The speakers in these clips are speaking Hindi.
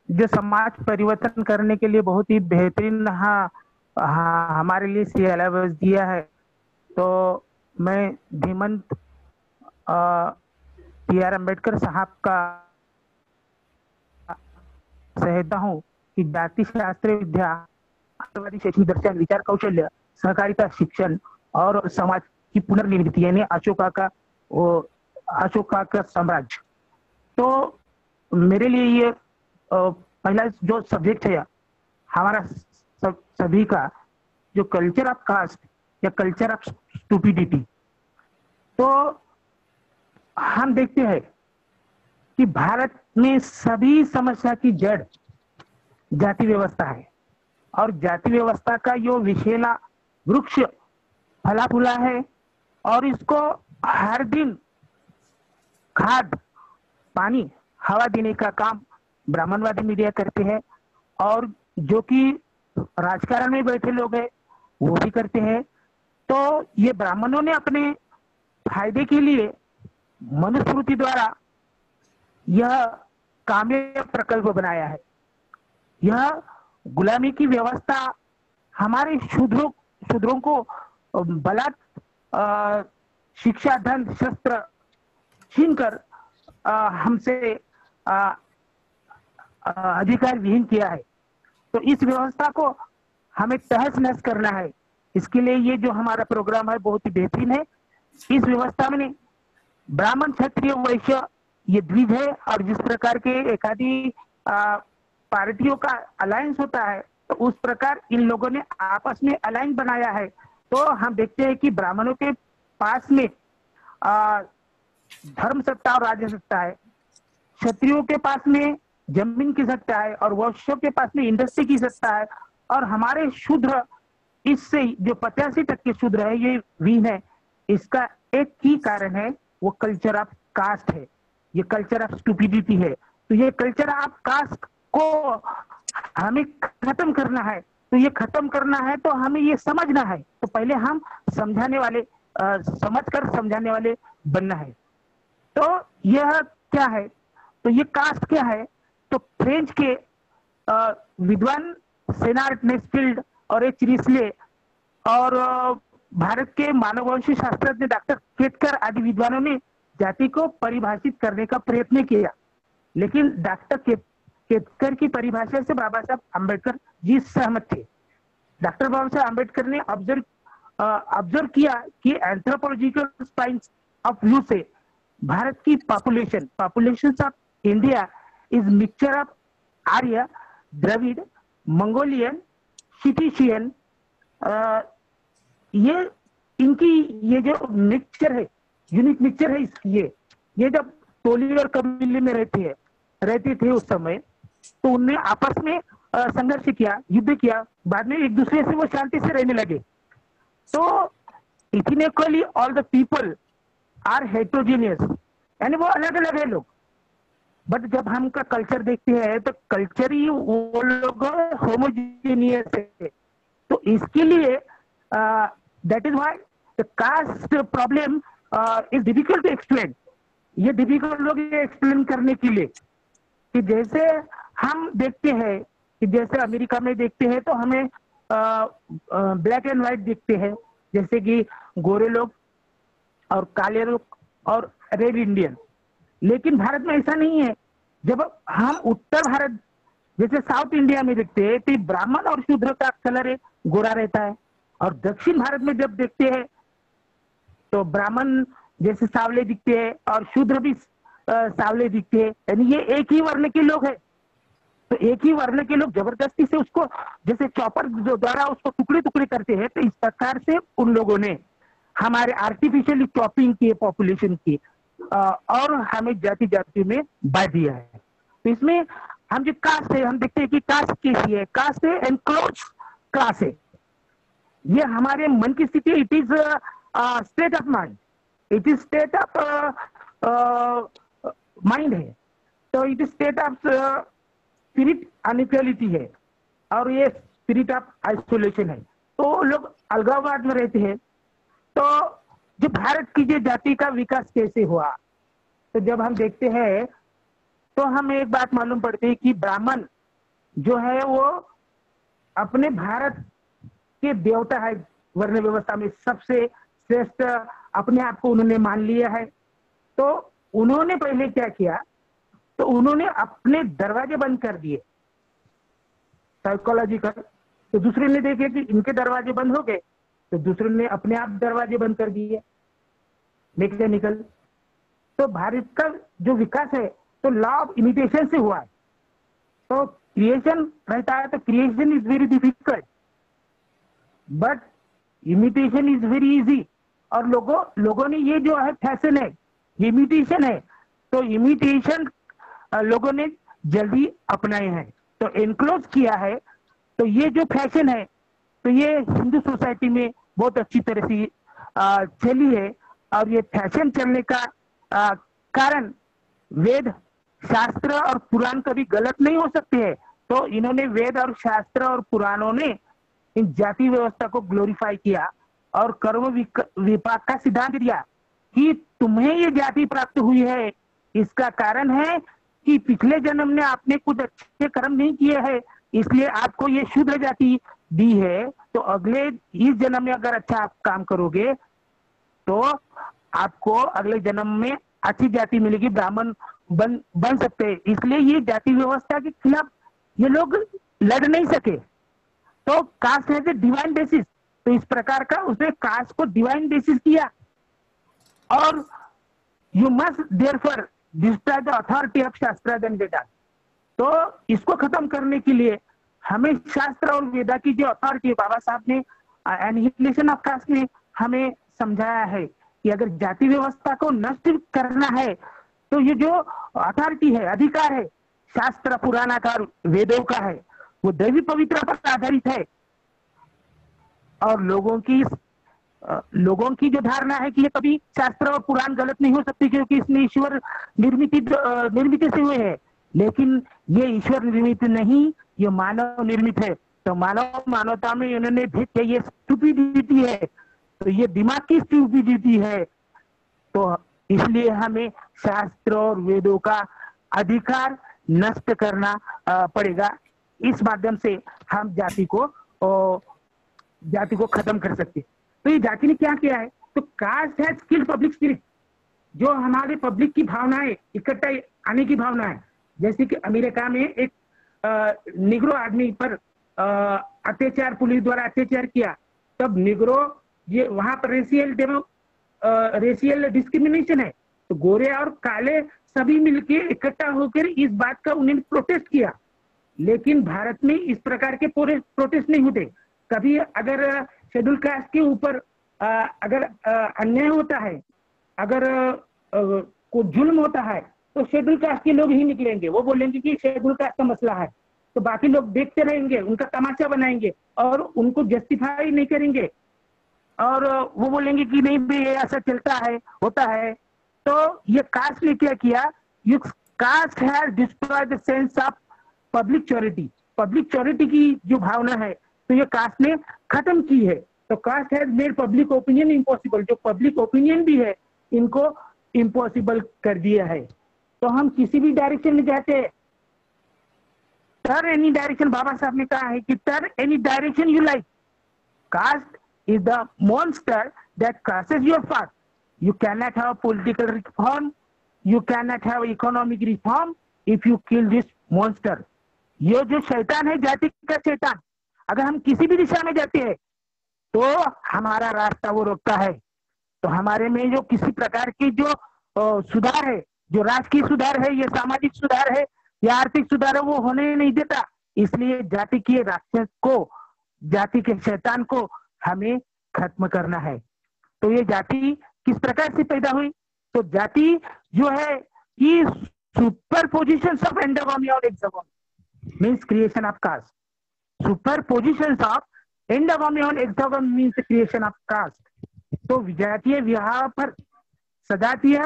जो समाज परिवर्तन करने के लिए बहुत ही बेहतरीन, हाँ, हाँ, हमारे लिए सिलेबस दिया है। तो मैं धीमंत टी आर अम्बेडकर साहब का सहता हूँ कि जाति शास्त्र विद्या, आतंकवादी शैक्षणिक दर्शन, विचार कौशल्य, सहकारिता, शिक्षण और समाज की पुनर्निर्मिति, यानी वो अशोका का साम्राज्य। तो मेरे लिए ये पहला जो सब्जेक्ट है हमारा सभी का, जो कल्चर ऑफ कास्ट या कल्चर ऑफ स्टूपिडिटी। तो हम देखते हैं कि भारत में सभी समस्या की जड़ जाति व्यवस्था है, और जाति व्यवस्था का जो विशेला वृक्ष फला फूला है, और इसको हर दिन खाद, पानी, हवा देने का काम ब्राह्मणवादी मीडिया करते हैं, और जो कि राजकारण में बैठे लोग हैं वो भी करते हैं। तो ये ब्राह्मणों ने अपने फायदे के लिए मनुस्मृति द्वारा यह काम्य प्रकल्प बनाया है। यह गुलामी की व्यवस्था हमारे शूद्रों को बलात् शिक्षा, धन, शस्त्र छीन कर हमसे अधिकार विहीन किया है। तो इस व्यवस्था को हमें तहस नहस करना है। इसके लिए ये जो हमारा प्रोग्राम है बहुत ही बेहतरीन है। इस व्यवस्था में ब्राह्मण, क्षत्रिय, वैश्य ये द्विज है, और जिस प्रकार के एकाधी पार्टियों का अलायंस होता है, तो उस प्रकार इन लोगों ने आपस में अलायंस बनाया है। तो हम देखते हैं कि ब्राह्मणों के पास में धर्म सत्ता और राज्य सत्ता है, क्षत्रियों के पास में जमीन की सत्ता है, और वैश्यों के पास में इंडस्ट्री की सत्ता है। और हमारे शूद्र, इससे जो 85% शूद्र है ये वीन है। इसका एक ही कारण है, वो कल्चर ऑफ कास्ट है, ये कल्चर ऑफ स्टूपिडिटी है। तो ये कल्चर ऑफ कास्ट को हमें खत्म करना है। तो ये खत्म करना है तो हमें ये समझना है। तो पहले हम समझाने वाले, समझकर समझाने वाले बनना है। तो यह क्या है, तो ये कास्ट क्या है? तो फ्रेंच के विद्वान सेनार्ट नेस्फील्ड और एच रिस्ले, और भारत के मानववंशी शास्त्रज्ञ डॉक्टर केतकर आदि विद्वानों ने जाति को परिभाषित करने का प्रयत्न किया, लेकिन डॉक्टर केतकर की परिभाषा से बाबा साहब अम्बेडकर जी सहमत थे। डॉक्टर बाबा साहब अम्बेडकर ने ऑब्जर्व किया कि एंथ्रोपोलॉजिकल साइंस ऑफ व्यू से भारत की population of India is mixture of आर्य, द्रविड़, मंगोलियन, सिटिशियन। ये इनकी ये जो मिक्सचर है, यूनिक मिक्सचर है ये जब टोली और कबीले में रहते थे उस समय, तो उनने आपस में संघर्ष किया, युद्ध किया, बाद में एक दूसरे से वो शांति से रहने लगे। तो ethnically all the people are heterogeneous, यानी वो अलग अलग है लोग। बट जब हम का कल्चर देखते हैं तो कल्चर ही वो लोग होमोजीनियस है। तो इसके लिए that is why the caste problem is difficult to explain. ये डिफिकल्ट लोग ये एक्सप्लेन करने के लिए कि जैसे हम देखते हैं कि जैसे अमेरिका में देखते हैं तो हमें ब्लैक एंड व्हाइट दिखते हैं, जैसे कि गोरे लोग और काले लोग और रेड इंडियन। लेकिन भारत में ऐसा नहीं है। जब हम उत्तर भारत जैसे साउथ इंडिया में देखते हैं तो ब्राह्मण और शूद्र का कलर गोरा रहता है, और दक्षिण भारत में जब देखते हैं तो ब्राह्मण जैसे सांवले दिखते हैं और शूद्र भी सांवले दिखते हैं, यानी ये एक ही वर्ण के लोग हैं। तो एक ही वर्ण के लोग जबरदस्ती से उसको जैसे चॉपर द्वारा उसको टुकड़े टुकड़े करते हैं, तो इस प्रकार से उन लोगों ने हमारे आर्टिफिशियली चॉपिंग किए पॉपुलेशन की, और हमें जाति जाति में बांट दिया है। तो इसमें हम जो कास्ट है, हम देखते हैं कि कास्ट कैसी है। कास्ट है एनक्लोज क्लास है। ये हमारे मन की स्थिति, it is state of mind, it is state of mind है। तो it is state of spirit inequality है, और ये स्पिरिट ऑफ आइसोलेशन है। तो लोग अलगाववाद में रहते हैं। तो जो भारत की जो जाति का विकास कैसे हुआ, तो जब हम देखते हैं तो हमें एक बात मालूम पड़ती है कि ब्राह्मण जो है वो अपने भारत के देवता है, वर्ण व्यवस्था में सबसे श्रेष्ठ अपने आप को उन्होंने मान लिया है। तो उन्होंने पहले क्या किया, तो उन्होंने अपने दरवाजे बंद कर दिए साइकोलॉजिकल। तो दूसरे ने देखे कि इनके दरवाजे बंद हो गए, तो दूसरे ने अपने आप दरवाजे बंद कर दिए मैकेनिकल। तो भारत का जो विकास है तो लॉ ऑफ इमिटेशन से हुआ है। तो क्रिएशन रहता है तो creation is very difficult, but imitation is very easy. और लोगों ने ये जो है फैशन है, इमिटेशन है, तो इमिटेशन लोगों ने जल्दी अपनाए हैं, तो एनक्लोज किया है। तो ये जो फैशन है तो ये हिंदू सोसाइटी में बहुत अच्छी तरह से चली है। और ये फैशन चलने का कारण वेद शास्त्र और पुराण कभी गलत नहीं हो सकते हैं। तो इन्होंने वेद और शास्त्र और पुराणों ने इन जाति व्यवस्था को ग्लोरीफाई किया और कर्म विपाक का सिद्धांत दिया कि तुम्हें ये जाति प्राप्त हुई है, इसका कारण है कि पिछले जन्म में आपने कुछ अच्छे कर्म नहीं किए हैं, इसलिए आपको ये शूद्र जाति दी है। तो अगले इस जन्म में अगर अच्छा आप काम करोगे तो आपको अगले जन्म में अच्छी जाति मिलेगी, ब्राह्मण बन सकते हैं। इसलिए ये जाति व्यवस्था के खिलाफ ये लोग लड़ नहीं सके। तो कास्ट है डिवाइन बेसिस, तो इस प्रकार का उसने कास्ट को डिवाइन बेसिस किया। और you must therefore destroy the authority of शास्त्र एंड वेदा। तो इसको खत्म करने के लिए हमें शास्त्र और वेदा की जो अथॉरिटी बाबा साहब ने एनिहिलेशन ऑफ कास्ट में हमें समझाया है कि अगर जाति व्यवस्था को नष्ट करना है तो ये जो अथॉरिटी है, अधिकार है शास्त्र पुराण का और वेदों का है, वो दैवी पवित्रता पर आधारित है। और लोगों की जो धारणा है कि ये कभी शास्त्र और पुराण गलत नहीं हो सकती क्योंकि इसमें ईश्वर निर्मित से हुए हैं, लेकिन ये ईश्वर निर्मित नहीं, ये मानव निर्मित है। तो मानवता में इन्होंने भेद किया ये स्टूपिडिटी है, तो ये दिमाग की स्टूपिडिटी है। तो इसलिए हमें शास्त्र और वेदों का अधिकार नष्ट करना पड़ेगा। इस माध्यम से हम जाति को खत्म कर सकते हैं। तो ये जाति ने क्या किया है, तो कास्ट है स्किल्ड पब्लिक स्पिरिट, जो हमारे पब्लिक की भावनाएं इकट्ठा आने की भावना है। जैसे कि अमेरिका में एक निग्रो आदमी पर अत्याचार, पुलिस द्वारा अत्याचार किया, तब निग्रो ये वहां पर रेशियल डिस्क्रिमिनेशन है, तो गोरे और काले सभी मिलके इकट्ठा होकर इस बात का उन्होंने प्रोटेस्ट किया। लेकिन भारत में इस प्रकार के प्रोटेस्ट नहीं होते। कभी अगर शेड्यूल कास्ट के ऊपर अगर अन्याय होता है, अगर कोई जुल्म होता है, तो शेड्यूल कास्ट के लोग ही निकलेंगे, वो बोलेंगे कि शेड्यूल कास्ट का मसला है, तो बाकी लोग देखते रहेंगे, उनका तमाशा बनाएंगे और उनको जस्टिफाई नहीं करेंगे और वो बोलेंगे कि नहीं भाई ऐसा चलता है, होता है। तो ये कास्ट ने क्या किया, ये caste has destroyed the sense of public charity. Public charity की जो भावना है तो ये कास्ट ने खत्म की है। तो caste has made public opinion impossible, जो पब्लिक ओपिनियन भी है इनको इम्पॉसिबल कर दिया है। तो हम किसी भी डायरेक्शन में जाते हैं, टर्न एनी डायरेक्शन, बाबा साहब ने कहा है कि turn any direction you like, caste is the monster that crosses your path. You cannot have political reform, you cannot have economic reform if you kill this monster. ये जो शैतान है, जाति का शैतान, अगर हम किसी भी दिशा में जाते हैं तो हमारा रास्ता वो रोकता है। तो हमारे में जो किसी प्रकार की जो सुधार है, जो राजकीय सुधार है, ये सामाजिक सुधार है या आर्थिक सुधार है, वो होने नहीं देता। इसलिए जाति के राक्षस को, जाति के शैतान को हमें खत्म करना है। तो ये जाति किस प्रकार से पैदा हुई, तो जाति जो है कि सुपरपोजिशन ऑफ एंडोगामी और exogamy means creation of caste. Superposition of endogamy और exogamy means creation of caste. तो विजातीय विवाह पर सजातीय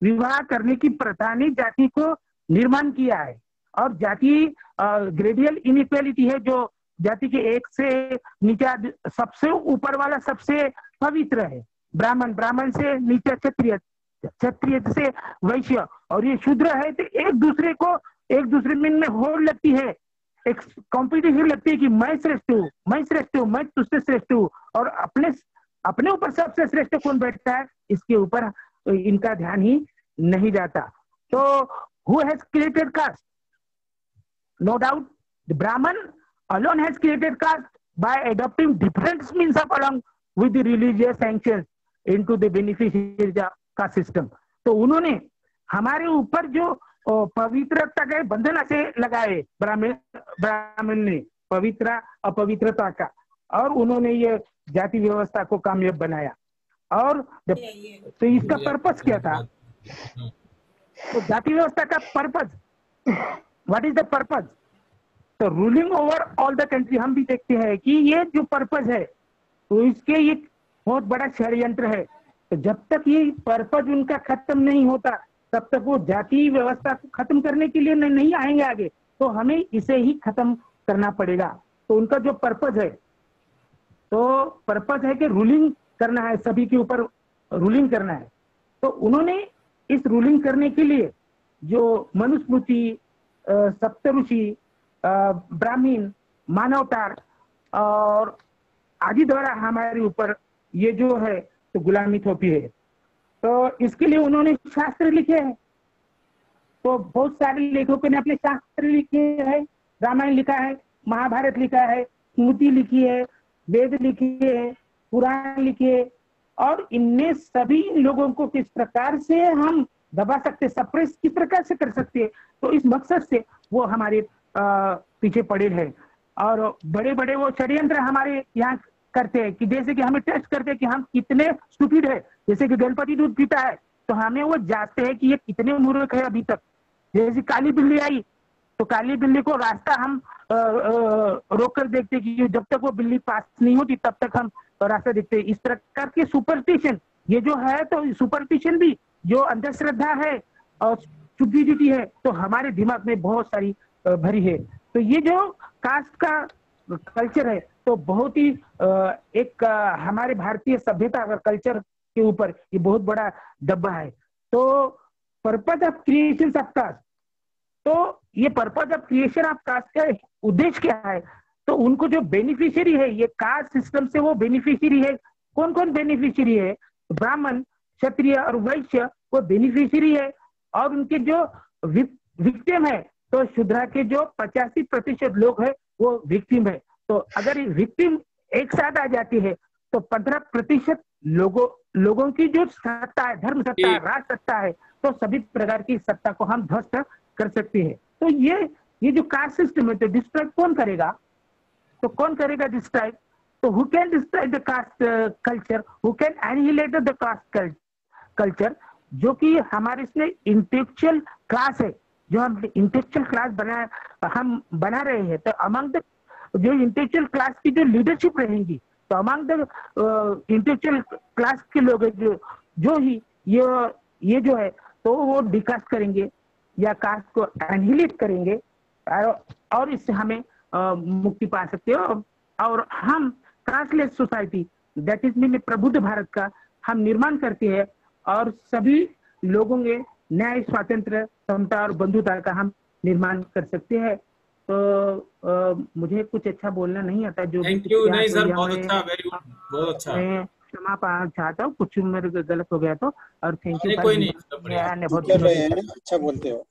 विवाह करने की प्रथा ने जाति को निर्माण किया है। और जाति ग्रेडियल इनइक्वालिटी है, जो जाति के एक से नीचे सबसे ऊपर वाला सबसे पवित्र है ब्राह्मण, ब्राह्मण से नीचे क्षत्रिय, क्षत्रिय से वैश्य, और ये शूद्र है। तो एक दूसरे में होड़ लगती है, एक कॉम्पिटिशन लगती है कि मैं श्रेष्ठ हूँ, मैं श्रेष्ठ हूँ, मैं तुझसे श्रेष्ठ हूँ, और अपने अपने ऊपर सबसे श्रेष्ठ कौन बैठता है इसके ऊपर इनका ध्यान ही नहीं जाता। तो who has created caste? No doubt the Brahmin alone has created caste by adopting different means of along with the religious sanctions into the beneficiary का सिस्टम। तो उन्होंने हमारे ऊपर जो पवित्रता के बंधन ऐसे लगाए ब्राह्मण ने, पवित्र अपवित्रता का, और उन्होंने ये जाति व्यवस्था को कामयाब बनाया। और तो इसका पर्पस क्या था? तो जाति व्यवस्था का purpose, what is the purpose? तो ruling over all the country. हम भी देखते हैं कि ये जो पर्पस है तो इसके एक बहुत बड़ा षड्यंत्र है। तो जब तक ये पर्पस उनका खत्म नहीं होता तब तक वो जाति व्यवस्था को खत्म करने के लिए नहीं आएंगे आगे, तो हमें इसे ही खत्म करना पड़ेगा। तो उनका जो पर्पस है, तो पर्पस है कि रूलिंग करना है, सभी के ऊपर रूलिंग करना है। तो उन्होंने इस रूलिंग करने के लिए जो मनुस्मृति, सप्तऋषि, ब्राह्मण, मानवतार और आदि द्वारा हमारे ऊपर ये जो है तो गुलामी थोपी है। तो इसके लिए उन्होंने शास्त्र लिखे हैं। तो बहुत सारे लेखकों ने अपने शास्त्र लिखे हैं, रामायण लिखा है, महाभारत लिखा है, स्मृति लिखी है, वेद लिखी है, पुराण लिखे, और इनमें सभी लोगों को किस प्रकार से हम दबा सकते, सप्रेस किस प्रकार से कर सकते हैं, तो इस मकसद से वो हमारे पीछे पड़े हैं। और बड़े बड़े वो षड्यंत्र हमारे यहाँ करते हैं कि जैसे कि हमें टेस्ट करते हैं कि हम कितने स्टूपिड है। जैसे कि गणपति दूध पीता है तो हमें वो जांचते हैं कि ये कितने मूर्ख है अभी तक। जैसे काली बिल्ली आई तो काली बिल्ली को रास्ता हम रोक कर देखते कि जब तक वो बिल्ली पास नहीं होती तब तक हम रास्ता देखते हैं। इस प्रकार के सुपरस्टिशन ये जो है, तो सुपरस्टिशन भी जो अंधश्रद्धा है और स्टुपिडिटी है तो हमारे दिमाग में बहुत सारी भरी है। तो ये जो कास्ट का कल्चर है तो बहुत ही एक हमारे भारतीय सभ्यता और कल्चर के ऊपर ये बहुत बड़ा दब्बा है। तो purpose of creation of caste, तो ये purpose of creation of caste का उद्देश्य क्या है? तो उनको जो बेनिफिशियरी है ये कास्ट सिस्टम से, वो बेनिफिशियरी है। कौन कौन बेनिफिशियरी है? ब्राह्मण, क्षत्रिय और वैश्य वो बेनिफिशियरी है। और उनके जो विक्टिम है तो शूद्रा के जो 85% लोग हैं वो विक्टिम है। तो अगर विक्टिम एक साथ आ जाती है तो 15% लोगों की जो सत्ता है, धर्म सत्ता है, राज सत्ता है, तो सभी प्रकार की सत्ता को हम ध्वस्त कर सकते हैं। तो ये जो कास्ट सिस्टम है तो डिस्ट्रॉय कौन करेगा? तो कौन करेगा डिस्ट्रॉय? तो who can destroy the caste culture, who can annihilate the caste culture, जो कि हमारे इसमें इंटेलेक्चुअल क्लास है, जो हम इंटेलेक्चुअल क्लास हम बना रहे हैं। तो अमंग द जो इंटेलेक्चुअल क्लास की जो लीडरशिप रहेगी, तो अमंग द इंटेलेक्चुअल क्लास के लोग जो ही ये जो है तो वो डिकास्ट करेंगे या कास्ट को एनिहिलेट करेंगे, और इससे हमें मुक्ति पा सकते हो। और हम casteless society, that is mean प्रबुद्ध भारत का हम निर्माण करते हैं, और सभी लोगों में न्याय, स्वातंत्र, समता और बंधुता का हम निर्माण कर सकते हैं। तो मुझे कुछ अच्छा बोलना नहीं आता। जो थैंक यू। नहीं सर, बहुत अच्छा, वेरी गुड, बहुत अच्छा। मैं क्षमा पाना चाहता हूँ, कुछ मेरे गलत हो गया तो, और थैंक यू। कोई नहीं, अच्छा बोलते हो।